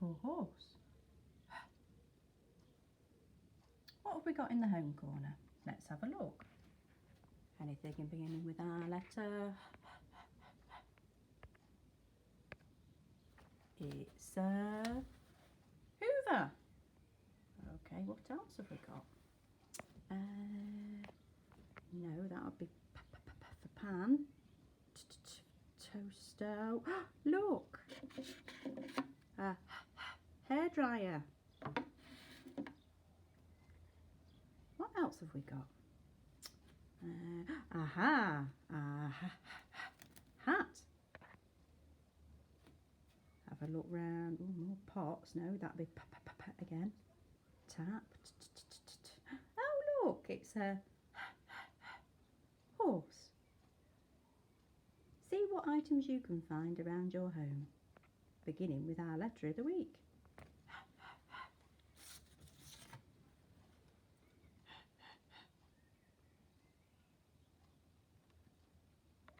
for horse. What have we got in the home corner? Let's have a look. Anything beginning with our letter? It's Hoover. Okay, what else have we got? No, that would be for pan. Toaster. Look, hairdryer. What else have we got? Hat. Have a look round. Ooh, more pots. No, that'd be again. Tap. Oh, look, it's a horse. See what items you can find around your home, beginning with our letter of the week.